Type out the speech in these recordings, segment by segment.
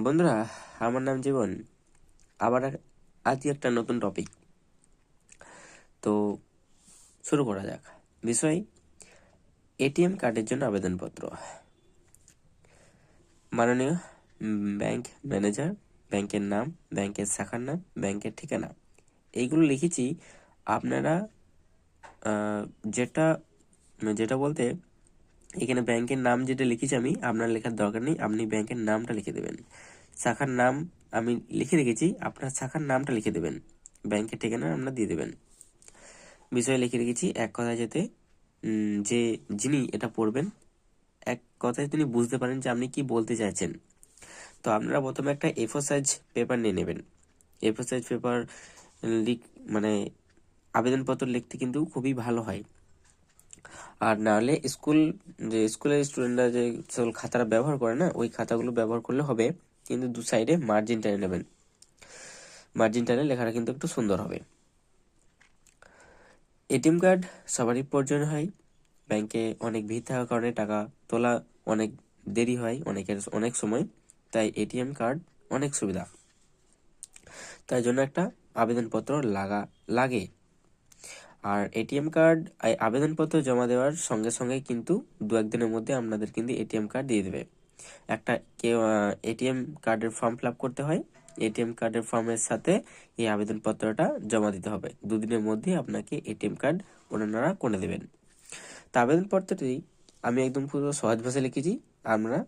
বন্ধুরা, আমার নাম জীবন। আবার আজ একটা নতুন টপিক। তো শুরু করা যাক। বিষয় এটিএম কার্ডের জন্য আবেদনপত্র। মাননীয় ব্যাংক ম্যানেজার, ব্যাংকের নাম, ব্যাংকের শাখার নাম, ব্যাংকের ঠিকানা, এইগুলো লিখেছি। আপনারা যেটা যেটা বলতে এখানে ব্যাংকের নাম যেটা লিখেছি আমি, আপনার লেখার দরকার নেই। আপনি ব্যাংকের নামটা লিখে দেবেন। শাখার নাম আমি লিখে রেখেছি, আপনার শাখার নামটা লিখে দেবেন। ব্যাংকের ঠিকানা আপনার দিয়ে দেবেন। বিষয় লিখে রেখেছি। এক কথায় যাতে যে যিনি এটা পড়বেন এক কথায় তিনি বুঝতে পারেন যে আপনি কি বলতে চাইছেন। তো আপনারা প্রথমে একটা A4 সাইজ পেপার নিয়ে নেবেন। A4 সাইজ পেপার মানে আবেদনপত্র লিখতে কিন্তু খুবই ভালো হয়। আর নাহলে স্কুলের স্টুডেন্টরা যে সকল খাতাটা ব্যবহার করে না, ওই খাতাগুলো ব্যবহার করলে হবে, কিন্তু দু সাইডে মার্জিন টেনে নেবেন। মার্জিন টেনে লেখাটা কিন্তু একটু সুন্দর হবে। এটিএম কার্ড সবারই প্রয়োজন হয়। ব্যাংকে অনেক ভিড় থাকার কারণে টাকা তোলা অনেক দেরি হয়, অনেকের অনেক সময়। তাই এটিএম কার্ড অনেক সুবিধা। তাই জন্য একটা আবেদনপত্র লাগে। আর এটিএম কার্ড আবেদনপত্র জমা দেওয়ার সঙ্গে সঙ্গে কিন্তু 2-1 দিনের মধ্যে আপনাদের কিন্তু এটিএম কার্ড দিয়ে দেবে। একটা এটিএম কার্ডের ফর্ম ফিল আপ করতে হয়। এটিএম কার্ডের ফর্মের সাথে এই আবেদনপত্রটা জমা দিতে হবে। 2 দিনের মধ্যে আপনাকে এটিএম কার্ড ওনারা করে দেবেন। তা আবেদনপত্রটি আমি একদম পুরো সহজ ভাষায় লিখেছি। আপনারা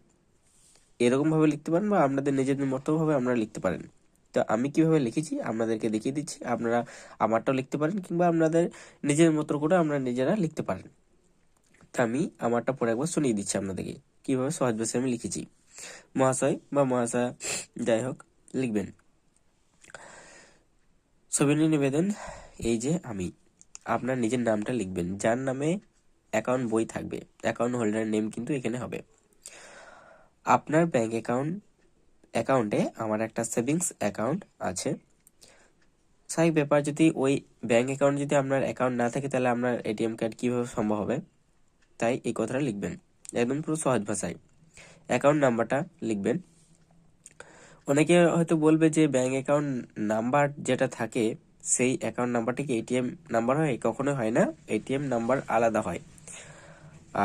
এরকমভাবে লিখতে পারেন বা আপনাদের নিজেদের মতোভাবে আপনারা লিখতে পারেন। তো আমি কিভাবে লিখেছি আপনাদেরকে দেখিয়ে দিচ্ছি। আপনারা আমারটাও লিখতে পারেন কিংবা আপনাদের নিজের মতো করে আপনারা নিজেরা লিখতে পারেন। তা আমি আমারটা পরে একবার শুনিয়ে দিচ্ছি আপনাদেরকে কিভাবে সহজ ভাষায় আমি লিখেছি। মহাশয় বা মহাশয়া যাই হোক লিখবেন। সবিনয় নিবেদন, এই যে আমি। আপনার নিজের নামটা লিখবেন। যার নামে অ্যাকাউন্ট বই থাকবে, অ্যাকাউন্ট হোল্ডারের নেম কিন্তু এখানে হবে। আপনার ব্যাংক অ্যাকাউন্টে আমার একটা সেভিংস অ্যাকাউন্ট আছে। স্বাভাবিক ব্যাপার, যদি ওই ব্যাংক অ্যাকাউন্ট যদি আপনার অ্যাকাউন্ট না থাকে তাহলে আপনার এটিএম কার্ড কীভাবে সম্ভব হবে। তাই এই কথাটা লিখবেন একদম পুরো সহজ ভাষায়। অ্যাকাউন্ট নাম্বারটা লিখবেন। অনেকে হয়তো বলবে যে ব্যাংক অ্যাকাউন্ট নাম্বার যেটা থাকে সেই অ্যাকাউন্ট নাম্বারটা কি এটিএম নাম্বার হয়? কখনোই হয় না, এটিএম নাম্বার আলাদা হয়।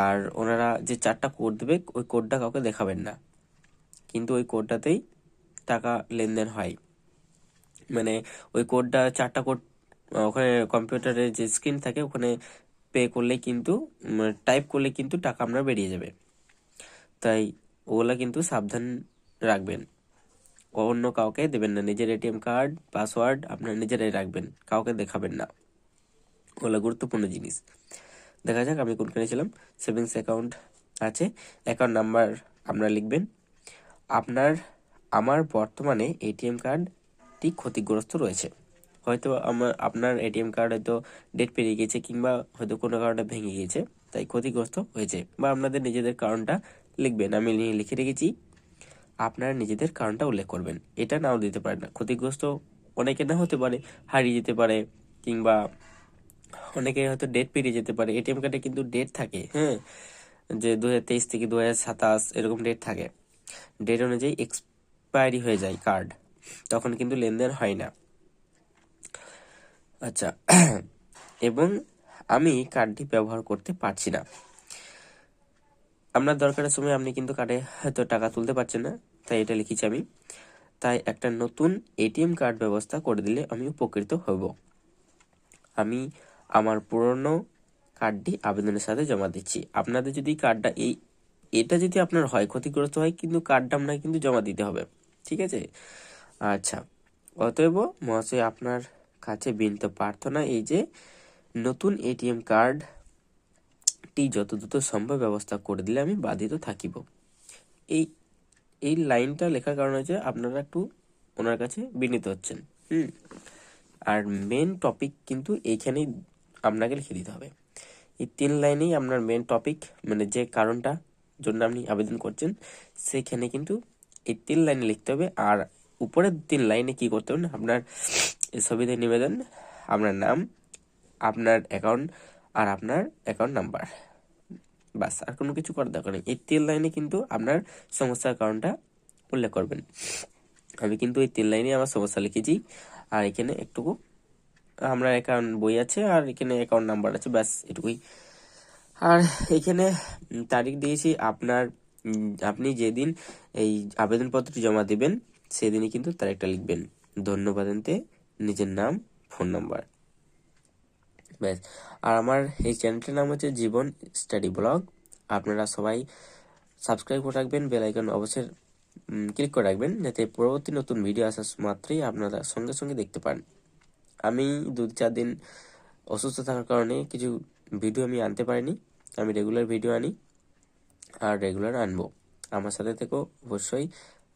আর ওনারা যে 4টা কোড দেবে ওই কোডটা কাউকে দেখাবেন না, কিন্তু ওই কোডটাতেই টাকা লেনদেন হয়। মানে ওই কোডটা 4টা কোড ওখানে কম্পিউটারের যে স্ক্রিন থাকে ওখানে পে করলেই কিন্তু টাইপ করলে কিন্তু টাকা আপনার বেরিয়ে যাবে। তাই ওগুলা কিন্তু সাবধান রাখবেন, অন্য কাউকে দেবেন না। নিজের এটিএম কার্ড পাসওয়ার্ড আপনার নিজেরাই রাখবেন, কাউকে দেখাবেন না। ওগুলো গুরুত্বপূর্ণ জিনিস। দেখা যাক আমি কোনখানে ছিলাম। সেভিংস অ্যাকাউন্ট আছে, অ্যাকাউন্ট নাম্বার আপনারা লিখবেন। আমার বর্তমানে এটিএম কার্ডটি ক্ষতিগ্রস্ত রয়েছে। হয়তো আপনার এটিএম কার্ড হয়তো ডেট পেরিয়ে গেছে কিংবা হয়তো কোনো কারণে ভেঙে গিয়েছে, তাই ক্ষতিগ্রস্ত হয়েছে। বা আপনাদের নিজেদের কারণটা লিখবেন। আমি লিখে রেখেছি, আপনারা নিজেদের কারণটা উল্লেখ করবেন। এটা নাও দিতে পারেন না। ক্ষতিগ্রস্ত অনেকে না হতে পারে, হারিয়ে যেতে পারে, কিংবা অনেকে হয়তো ডেট পেরিয়ে যেতে পারে। এটিএম কার্ডে কিন্তু ডেট থাকে, হ্যাঁ, যে 2023 থেকে 2027 এরকম ডেট থাকে। ডেট অনুযায়ী এক্সপায়ারি হয়ে যায় কার্ড, তখন কিন্তু লেনদেন হয় না। আচ্ছা, এবং আমি কার্ডটি ব্যবহার করতে পারছি না। আপনার দরকারের সময় আপনি কিন্তু কার্ডে হয়তো টাকা তুলতে পারছেন না, তাই এটা লিখেছি আমি। তাই একটা নতুন এটিএম কার্ড ব্যবস্থা করে দিলে আমি উপকৃত হব। আমি আমার পুরনো কার্ডটি আবেদনের সাথে জমা দিচ্ছি। আপনাদের যদি কার্ডটা এটা যদি আপনার হয় ক্ষতিগ্রস্ত হয়, কিন্তু কার্ডটা আপনাকে কিন্তু জমা দিতে হবে, ঠিক আছে? আচ্ছা, অতএব মহাশয় আপনার কাছে বিনীত প্রার্থনা এই যে নতুন এটিএম কার্ডটি যত দ্রুত সম্ভব ব্যবস্থা করে দিলে আমি বাধিত থাকিব। এই এই লাইনটা লেখার কারণ হচ্ছে আপনারা একটু ওনার কাছে বিনীত হচ্ছেন। আর মেন টপিক কিন্তু এইখানেই আপনাকে লিখে দিতে হবে। এই 3 লাইনেই আপনার মেন টপিক, মানে যে কারণটা জন্য আপনি আবেদন করছেন সেখানে কিন্তু এই 3 লাইনে লিখতে হবে। আর উপরের 3 লাইনে কি করতে হবে, আপনার সবিনয় নিবেদন, আপনার নাম, আপনার অ্যাকাউন্ট আর আপনার অ্যাকাউন্ট নাম্বার, বাস। আর কোনো কিছু করার দরকার নেই। এই 3 লাইনে কিন্তু আপনার সমস্যার কারণটা উল্লেখ করবেন। আমি কিন্তু এই 3 লাইনে আমার সমস্যা লিখেছি, আর এখানে একটুকু আমরা অ্যাকাউন্ট বই আছে, আর এখানে অ্যাকাউন্ট নাম্বার আছে, ব্যাস এটুকুই। আর এখানে তারিখ দিয়েছি আপনার, আপনি যেদিন এই আবেদনপত্রটি জমা দেবেন সেদিনই কিন্তু তারিখটা লিখবেন। ধন্যবাদ এনতে নিজের নাম, ফোন নাম্বার, ব্যাস। আর আমার এই চ্যানেলটির নাম হচ্ছে জীবন স্টাডি ব্লগ। আপনারা সবাই সাবস্ক্রাইব করে রাখবেন, বেল আইকন অবশ্যই ক্লিক করে রাখবেন, যাতে পরবর্তী নতুন ভিডিও আসার মাত্রই আপনারা সঙ্গে সঙ্গে দেখতে পান। আমি 2-4 দিন অসুস্থ থাকার কারণে কিছু ভিডিও আমি আনতে পারিনি। আমি রেগুলার ভিডিও আনি আর রেগুলার আনবো। আমার সাথে থেকো অবশ্যই,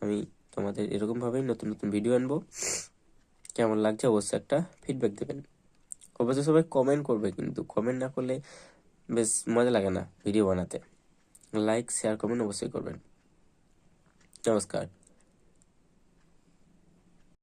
আমি তোমাদের এরকমভাবেই নতুন নতুন ভিডিও আনবো। কেমন লাগছে অবশ্যই একটা ফিডব্যাক দেবেন। অবশ্যই সবাই কমেন্ট করবে, কিন্তু কমেন্ট না করলে বেশ মজা লাগে না ভিডিও বানাতে। লাইক, শেয়ার, কমেন্ট অবশ্যই করবেন। নমস্কার।